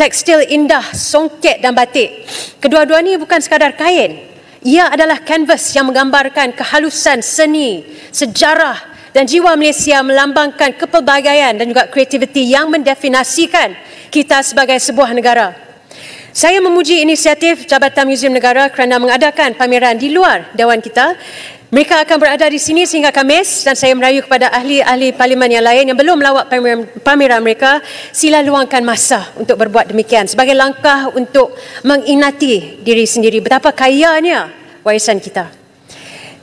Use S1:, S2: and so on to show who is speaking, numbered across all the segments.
S1: tekstil indah, songket dan batik. Kedua-dua ni bukan sekadar kain. Ia adalah kanvas yang menggambarkan kehalusan seni, sejarah dan jiwa Malaysia, melambangkan kepelbagaian dan juga kreativiti yang mendefinisikan kita sebagai sebuah negara. Saya memuji inisiatif Jabatan Muzium Negara kerana mengadakan pameran di luar Dewan kita. Mereka akan berada di sini sehingga Khamis dan saya merayu kepada ahli-ahli parlimen yang lain yang belum melawat pameran mereka, sila luangkan masa untuk berbuat demikian sebagai langkah untuk menginati diri sendiri betapa kayanya warisan kita.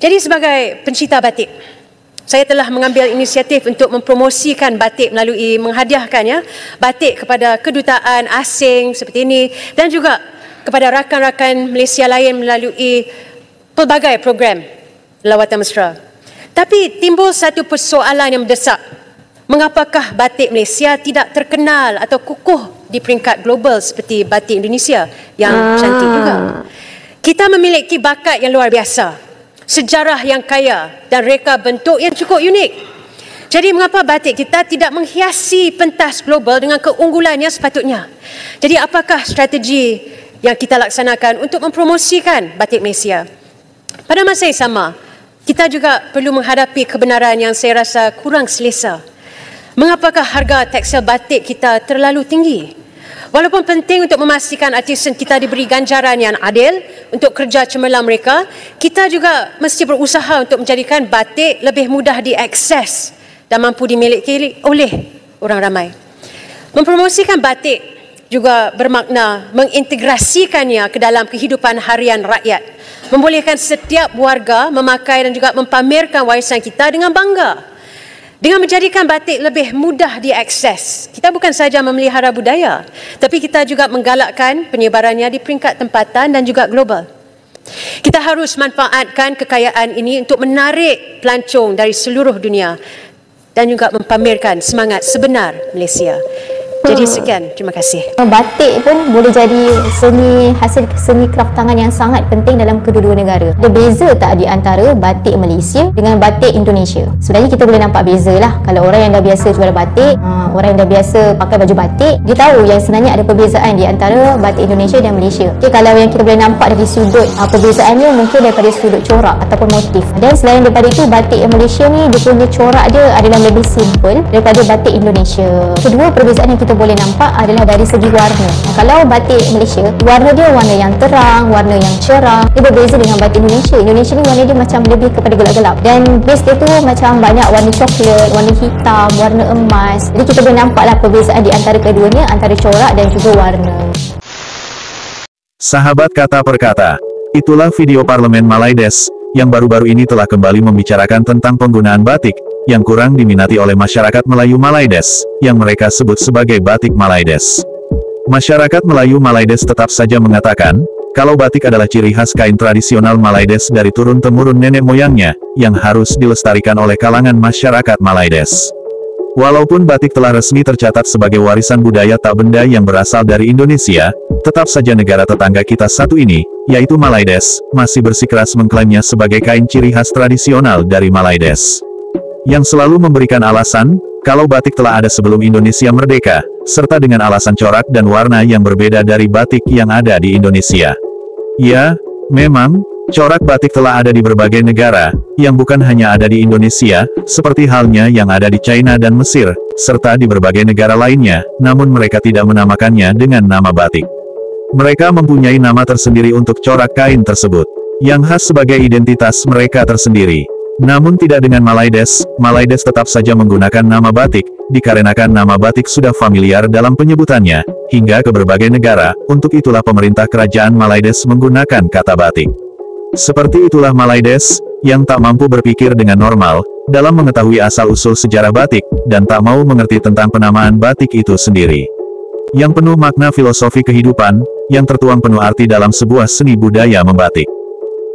S1: Jadi sebagai pencinta batik, saya telah mengambil inisiatif untuk mempromosikan batik melalui menghadiahkannya batik kepada kedutaan asing seperti ini dan juga kepada rakan-rakan Malaysia lain melalui pelbagai program lawatan mesra. Tapi timbul satu persoalan yang mendesak. Mengapakah batik Malaysia tidak terkenal atau kukuh di peringkat global seperti batik Indonesia yang cantik juga? Kita memiliki bakat yang luar biasa, sejarah yang kaya dan reka bentuk yang cukup unik. Jadi mengapa batik kita tidak menghiasi pentas global dengan keunggulan yang sepatutnya? Jadi apakah strategi yang kita laksanakan untuk mempromosikan batik Malaysia? Pada masa yang sama, kita juga perlu menghadapi kebenaran yang saya rasa kurang selesa. Mengapakah harga tekstil batik kita terlalu tinggi? Walaupun penting untuk memastikan artisan kita diberi ganjaran yang adil untuk kerja cemerlang mereka, kita juga mesti berusaha untuk menjadikan batik lebih mudah diakses dan mampu dimiliki oleh orang ramai. Mempromosikan batik juga bermakna mengintegrasikannya ke dalam kehidupan harian rakyat, membolehkan setiap warga memakai dan juga mempamerkan warisan kita dengan bangga. Dengan menjadikan batik lebih mudah diakses, kita bukan sahaja memelihara budaya, tapi kita juga menggalakkan penyebarannya di peringkat tempatan dan juga global. Kita harus manfaatkan kekayaan ini untuk menarik pelancong dari seluruh dunia dan juga mempamerkan semangat sebenar Malaysia. Jadi sekian, terima kasih.
S2: Batik pun boleh jadi hasil seni kraft tangan yang sangat penting dalam kedua-dua negara. Ada beza tak di antara batik Malaysia dengan batik Indonesia? Sebenarnya kita boleh nampak beza lah. Kalau orang yang dah biasa jual batik, orang yang dah biasa pakai baju batik, dia tahu yang sebenarnya ada perbezaan di antara batik Indonesia dan Malaysia. Okay, kalau yang kita boleh nampak dari sudut perbezaannya mungkin daripada sudut corak ataupun motif. Dan selain daripada itu, batik yang Malaysia ni dia punya corak dia adalah lebih simple daripada batik Indonesia. Kedua perbezaan yang kita boleh nampak adalah dari segi warna. Kalau batik Malaysia, warna dia warna yang terang, warna yang cerah. Dia berbeza dengan batik Indonesia. Indonesia ni warna dia macam lebih kepada gelap-gelap. Dan base dia tu macam banyak warna coklat, warna hitam, warna emas. Jadi kita boleh nampaklah perbezaan di antara keduanya, antara corak dan juga warna.
S3: Sahabat Kata Per Kata, itulah video Parlemen Malaides yang baru-baru ini telah kembali membicarakan tentang penggunaan batik yang kurang diminati oleh masyarakat Melayu Malaides, yang mereka sebut sebagai batik Malaides. Masyarakat Melayu Malaides tetap saja mengatakan, kalau batik adalah ciri khas kain tradisional Malaides dari turun-temurun nenek moyangnya, yang harus dilestarikan oleh kalangan masyarakat Malaides. Walaupun batik telah resmi tercatat sebagai warisan budaya tak benda yang berasal dari Indonesia, tetap saja negara tetangga kita satu ini, yaitu Malaides, masih bersikeras mengklaimnya sebagai kain ciri khas tradisional dari Malaides. Yang selalu memberikan alasan, kalau batik telah ada sebelum Indonesia merdeka, serta dengan alasan corak dan warna yang berbeda dari batik yang ada di Indonesia. Ya, memang, corak batik telah ada di berbagai negara, yang bukan hanya ada di Indonesia, seperti halnya yang ada di China dan Mesir, serta di berbagai negara lainnya, namun mereka tidak menamakannya dengan nama batik. Mereka mempunyai nama tersendiri untuk corak kain tersebut, yang khas sebagai identitas mereka tersendiri. Namun tidak dengan Malaides. Malaides tetap saja menggunakan nama batik, dikarenakan nama batik sudah familiar dalam penyebutannya, hingga ke berbagai negara. Untuk itulah pemerintah kerajaan Malaides menggunakan kata batik. Seperti itulah Malaides, yang tak mampu berpikir dengan normal, dalam mengetahui asal-usul sejarah batik, dan tak mau mengerti tentang penamaan batik itu sendiri. Yang penuh makna filosofi kehidupan, yang tertuang penuh arti dalam sebuah seni budaya membatik.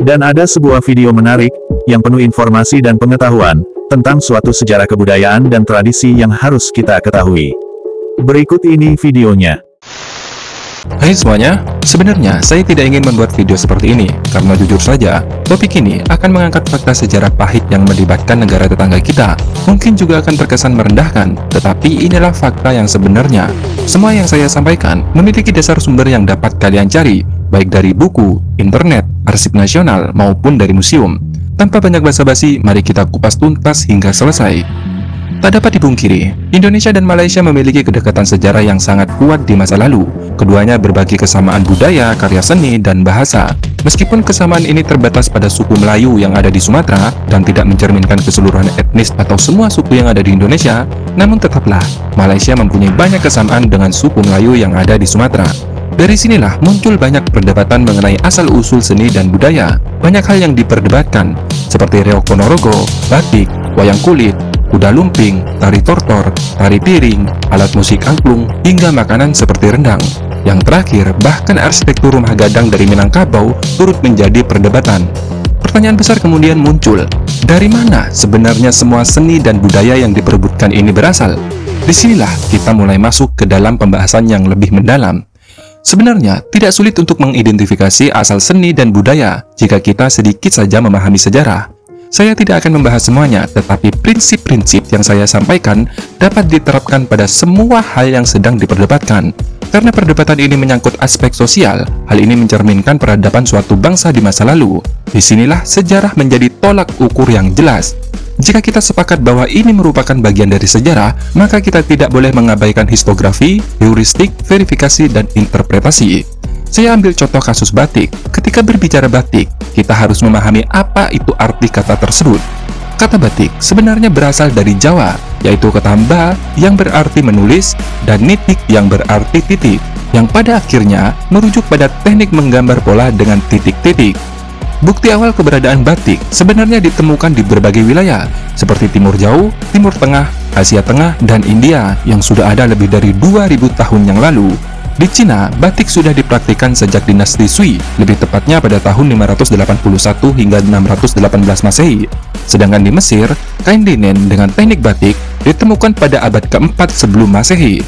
S3: Dan ada sebuah video menarik, yang penuh informasi dan pengetahuan, tentang suatu sejarah kebudayaan dan tradisi yang harus kita ketahui. Berikut ini videonya.
S4: Hai semuanya, sebenarnya saya tidak ingin membuat video seperti ini karena jujur saja, topik ini akan mengangkat fakta sejarah pahit yang melibatkan negara tetangga kita. Mungkin juga akan terkesan merendahkan, tetapi inilah fakta yang sebenarnya. Semua yang saya sampaikan memiliki dasar sumber yang dapat kalian cari, baik dari buku, internet, arsip nasional, maupun dari museum. Tanpa banyak basa-basi, mari kita kupas tuntas hingga selesai. Tak dapat dipungkiri, Indonesia dan Malaysia memiliki kedekatan sejarah yang sangat kuat di masa lalu. Keduanya berbagi kesamaan budaya, karya seni, dan bahasa. Meskipun kesamaan ini terbatas pada suku Melayu yang ada di Sumatera dan tidak mencerminkan keseluruhan etnis atau semua suku yang ada di Indonesia, namun tetaplah, Malaysia mempunyai banyak kesamaan dengan suku Melayu yang ada di Sumatera. Dari sinilah muncul banyak perdebatan mengenai asal-usul seni dan budaya. Banyak hal yang diperdebatkan, seperti reok Ponorogo, batik, wayang kulit, kuda lumping, tari tortor, tari piring, alat musik angklung, hingga makanan seperti rendang. Yang terakhir, bahkan arsitektur rumah gadang dari Minangkabau turut menjadi perdebatan. Pertanyaan besar kemudian muncul, dari mana sebenarnya semua seni dan budaya yang diperebutkan ini berasal? Disinilah kita mulai masuk ke dalam pembahasan yang lebih mendalam. Sebenarnya, tidak sulit untuk mengidentifikasi asal seni dan budaya jika kita sedikit saja memahami sejarah. Saya tidak akan membahas semuanya, tetapi prinsip-prinsip yang saya sampaikan dapat diterapkan pada semua hal yang sedang diperdebatkan. Karena perdebatan ini menyangkut aspek sosial, hal ini mencerminkan peradaban suatu bangsa di masa lalu. Disinilah sejarah menjadi tolak ukur yang jelas. Jika kita sepakat bahwa ini merupakan bagian dari sejarah, maka kita tidak boleh mengabaikan histografi, heuristik, verifikasi, dan interpretasi. Saya ambil contoh kasus batik. Ketika berbicara batik, kita harus memahami apa itu arti kata tersebut. Kata batik sebenarnya berasal dari Jawa, yaitu kata ba yang berarti menulis dan nitik yang berarti titik, yang pada akhirnya merujuk pada teknik menggambar pola dengan titik-titik. Bukti awal keberadaan batik sebenarnya ditemukan di berbagai wilayah, seperti Timur Jauh, Timur Tengah, Asia Tengah, dan India yang sudah ada lebih dari 2000 tahun yang lalu. Di Cina, batik sudah dipraktikkan sejak dinasti Sui, lebih tepatnya pada tahun 581 hingga 618 Masehi. Sedangkan di Mesir, kain linen dengan teknik batik ditemukan pada abad keempat sebelum Masehi.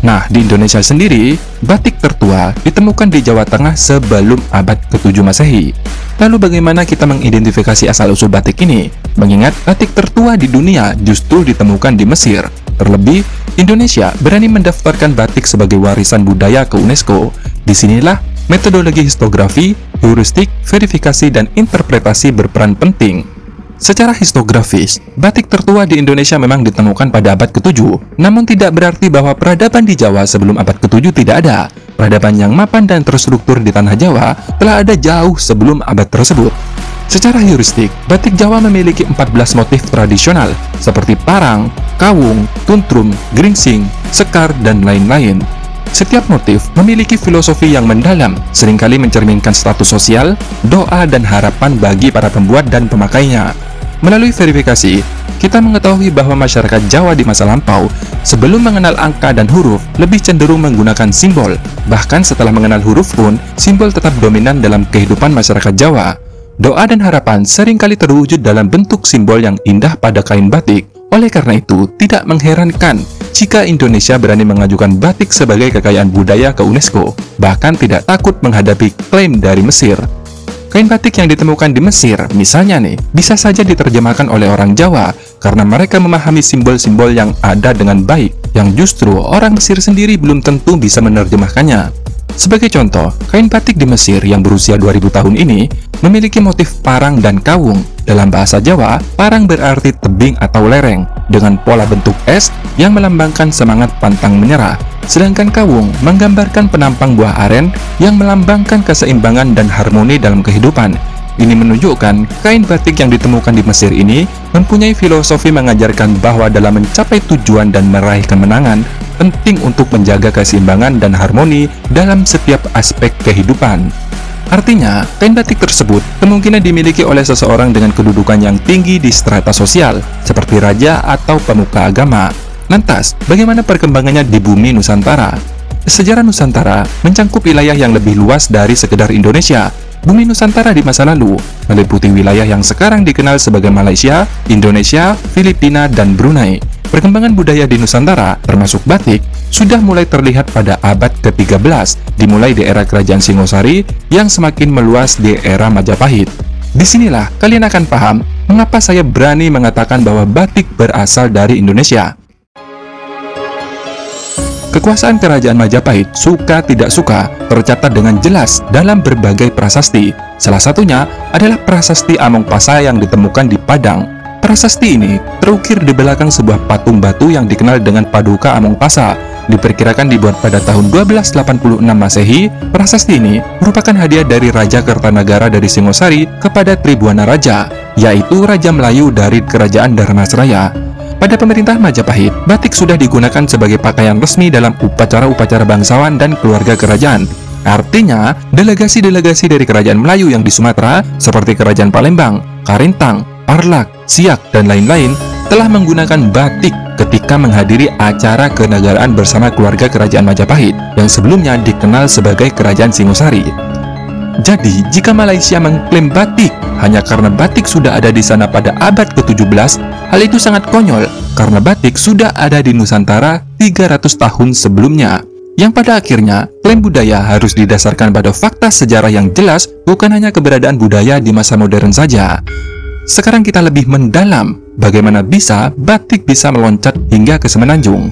S4: Nah, di Indonesia sendiri, batik tertua ditemukan di Jawa Tengah sebelum abad ke-7 Masehi. Lalu bagaimana kita mengidentifikasi asal-usul batik ini? Mengingat batik tertua di dunia justru ditemukan di Mesir. Terlebih, Indonesia berani mendaftarkan batik sebagai warisan budaya ke UNESCO. Disinilah metodologi histografi, heuristik, verifikasi, dan interpretasi berperan penting. Secara histografis, batik tertua di Indonesia memang ditemukan pada abad ke-7, namun tidak berarti bahwa peradaban di Jawa sebelum abad ke-7 tidak ada. Peradaban yang mapan dan terstruktur di tanah Jawa telah ada jauh sebelum abad tersebut. Secara heuristik, batik Jawa memiliki 14 motif tradisional seperti parang, kawung, tuntrum, geringsing, sekar, dan lain-lain. Setiap motif memiliki filosofi yang mendalam, seringkali mencerminkan status sosial, doa, dan harapan bagi para pembuat dan pemakainya. Melalui verifikasi, kita mengetahui bahwa masyarakat Jawa di masa lampau, sebelum mengenal angka dan huruf, lebih cenderung menggunakan simbol. Bahkan setelah mengenal huruf pun, simbol tetap dominan dalam kehidupan masyarakat Jawa. Doa dan harapan seringkali terwujud dalam bentuk simbol yang indah pada kain batik. Oleh karena itu, tidak mengherankan jika Indonesia berani mengajukan batik sebagai kekayaan budaya ke UNESCO, bahkan tidak takut menghadapi klaim dari Mesir. Kain batik yang ditemukan di Mesir, misalnya nih, bisa saja diterjemahkan oleh orang Jawa karena mereka memahami simbol-simbol yang ada dengan baik, yang justru orang Mesir sendiri belum tentu bisa menerjemahkannya. Sebagai contoh, kain batik di Mesir yang berusia 2000 tahun ini memiliki motif parang dan kawung. Dalam bahasa Jawa, parang berarti tebing atau lereng dengan pola bentuk S yang melambangkan semangat pantang menyerah. Sedangkan kawung menggambarkan penampang buah aren yang melambangkan keseimbangan dan harmoni dalam kehidupan. Ini menunjukkan kain batik yang ditemukan di Mesir ini mempunyai filosofi mengajarkan bahwa dalam mencapai tujuan dan meraih kemenangan, penting untuk menjaga keseimbangan dan harmoni dalam setiap aspek kehidupan. Artinya, kain batik tersebut kemungkinan dimiliki oleh seseorang dengan kedudukan yang tinggi di strata sosial, seperti raja atau pemuka agama. Lantas, bagaimana perkembangannya di bumi Nusantara? Sejarah Nusantara mencangkup wilayah yang lebih luas dari sekedar Indonesia. Bumi Nusantara di masa lalu meliputi wilayah yang sekarang dikenal sebagai Malaysia, Indonesia, Filipina, dan Brunei. Perkembangan budaya di Nusantara, termasuk batik, sudah mulai terlihat pada abad ke-13, dimulai di era Kerajaan Singosari yang semakin meluas di era Majapahit. Disinilah kalian akan paham mengapa saya berani mengatakan bahwa batik berasal dari Indonesia. Kekuasaan Kerajaan Majapahit, suka tidak suka, tercatat dengan jelas dalam berbagai prasasti. Salah satunya adalah prasasti Amongpasa yang ditemukan di Padang. Prasasti ini terukir di belakang sebuah patung batu yang dikenal dengan Paduka Amongpasa. Diperkirakan dibuat pada tahun 1286 Masehi. Prasasti ini merupakan hadiah dari Raja Kertanagara dari Singosari kepada Tribuana Raja, yaitu Raja Melayu dari Kerajaan Dharmasraya. Pada pemerintahan Majapahit, batik sudah digunakan sebagai pakaian resmi dalam upacara-upacara bangsawan dan keluarga kerajaan. Artinya, delegasi-delegasi dari kerajaan Melayu yang di Sumatera, seperti Kerajaan Palembang, Karintang, Parlak, Siak, dan lain-lain, telah menggunakan batik ketika menghadiri acara kenegaraan bersama keluarga Kerajaan Majapahit, yang sebelumnya dikenal sebagai Kerajaan Singosari. Jadi, jika Malaysia mengklaim batik hanya karena batik sudah ada di sana pada abad ke-17, hal itu sangat konyol karena batik sudah ada di Nusantara 300 tahun sebelumnya. Yang pada akhirnya, klaim budaya harus didasarkan pada fakta sejarah yang jelas, bukan hanya keberadaan budaya di masa modern saja. Sekarang kita lebih mendalam bagaimana batik bisa meloncat hingga ke Semenanjung.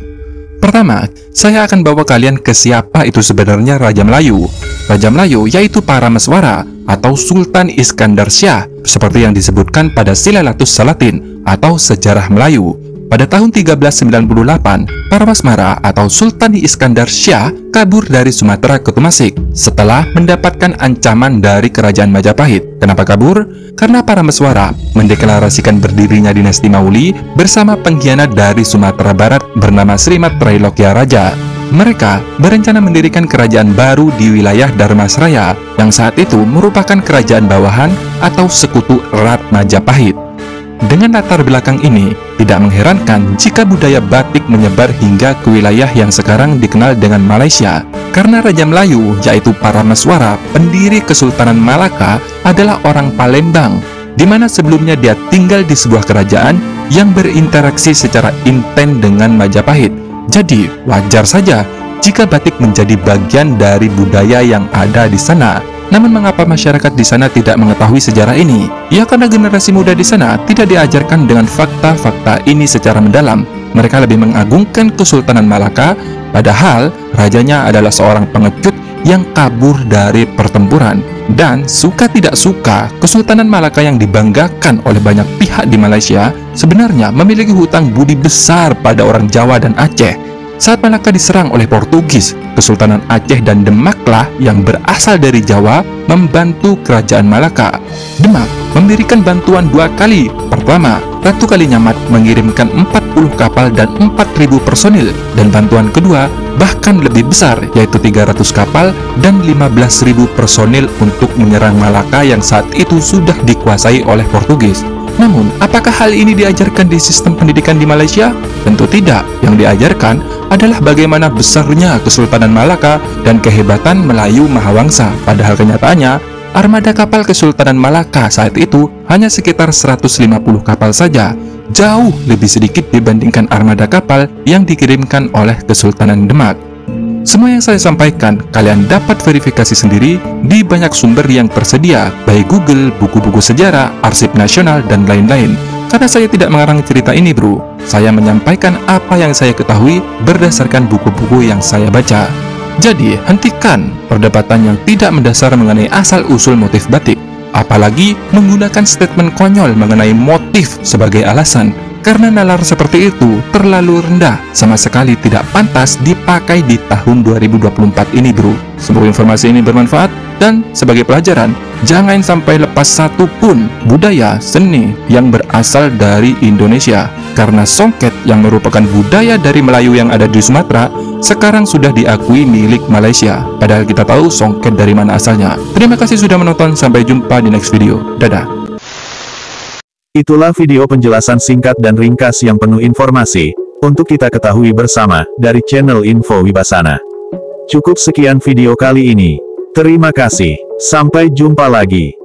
S4: Pertama, saya akan bawa kalian ke siapa itu sebenarnya Raja Melayu. Raja Melayu yaitu Parameswara atau Sultan Iskandar Syah, seperti yang disebutkan pada Silalatus Salatin atau Sejarah Melayu. Pada tahun 1398, Parameswara atau Sultan Iskandar Syah kabur dari Sumatera ke Tumasik setelah mendapatkan ancaman dari Kerajaan Majapahit. Kenapa kabur? Karena Parameswara mendeklarasikan berdirinya dinasti Mauli bersama pengkhianat dari Sumatera Barat bernama Srimat Trailokya Raja. Mereka berencana mendirikan kerajaan baru di wilayah Dharmasraya yang saat itu merupakan kerajaan bawahan atau sekutu erat Majapahit. Dengan latar belakang ini, tidak mengherankan jika budaya batik menyebar hingga ke wilayah yang sekarang dikenal dengan Malaysia. Karena Raja Melayu, yaitu Parameswara, pendiri Kesultanan Malaka, adalah orang Palembang, di mana sebelumnya dia tinggal di sebuah kerajaan yang berinteraksi secara intens dengan Majapahit. Jadi, wajar saja jika batik menjadi bagian dari budaya yang ada di sana. Namun mengapa masyarakat di sana tidak mengetahui sejarah ini? Ya karena generasi muda di sana tidak diajarkan dengan fakta-fakta ini secara mendalam. Mereka lebih mengagungkan Kesultanan Malaka, padahal rajanya adalah seorang pengecut yang kabur dari pertempuran. Dan suka tidak suka, Kesultanan Malaka yang dibanggakan oleh banyak pihak di Malaysia sebenarnya memiliki hutang budi besar pada orang Jawa dan Aceh. Saat Malaka diserang oleh Portugis, Kesultanan Aceh dan Demaklah yang berasal dari Jawa membantu Kerajaan Malaka. Demak memberikan bantuan dua kali. Pertama, Ratu Kalinyamat mengirimkan 40 kapal dan 4.000 personil, dan bantuan kedua bahkan lebih besar, yaitu 300 kapal dan 15.000 personil untuk menyerang Malaka yang saat itu sudah dikuasai oleh Portugis. Namun, apakah hal ini diajarkan di sistem pendidikan di Malaysia? Tentu tidak. Yang diajarkan adalah bagaimana besarnya Kesultanan Malaka dan kehebatan Melayu Mahawangsa. Padahal kenyataannya, armada kapal Kesultanan Malaka saat itu hanya sekitar 150 kapal saja, jauh lebih sedikit dibandingkan armada kapal yang dikirimkan oleh Kesultanan Demak. Semua yang saya sampaikan, kalian dapat verifikasi sendiri di banyak sumber yang tersedia, baik Google, buku-buku sejarah, arsip nasional, dan lain-lain. Karena saya tidak mengarang cerita ini, bro. Saya menyampaikan apa yang saya ketahui berdasarkan buku-buku yang saya baca. Jadi, hentikan perdebatan yang tidak mendasar mengenai asal-usul motif batik. Apalagi menggunakan statement konyol mengenai motif sebagai alasan. Karena nalar seperti itu terlalu rendah, sama sekali tidak pantas dipakai di tahun 2024 ini, bro. Semoga informasi ini bermanfaat, dan sebagai pelajaran, jangan sampai lepas satu pun budaya seni yang berasal dari Indonesia. Karena songket yang merupakan budaya dari Melayu yang ada di Sumatera, sekarang sudah diakui milik Malaysia. Padahal kita tahu songket dari mana asalnya. Terima kasih sudah menonton, sampai jumpa di next video. Dadah.
S3: Itulah video penjelasan singkat dan ringkas yang penuh informasi, untuk kita ketahui bersama, dari channel Info Wibasana. Cukup sekian video kali ini. Terima kasih. Sampai jumpa lagi.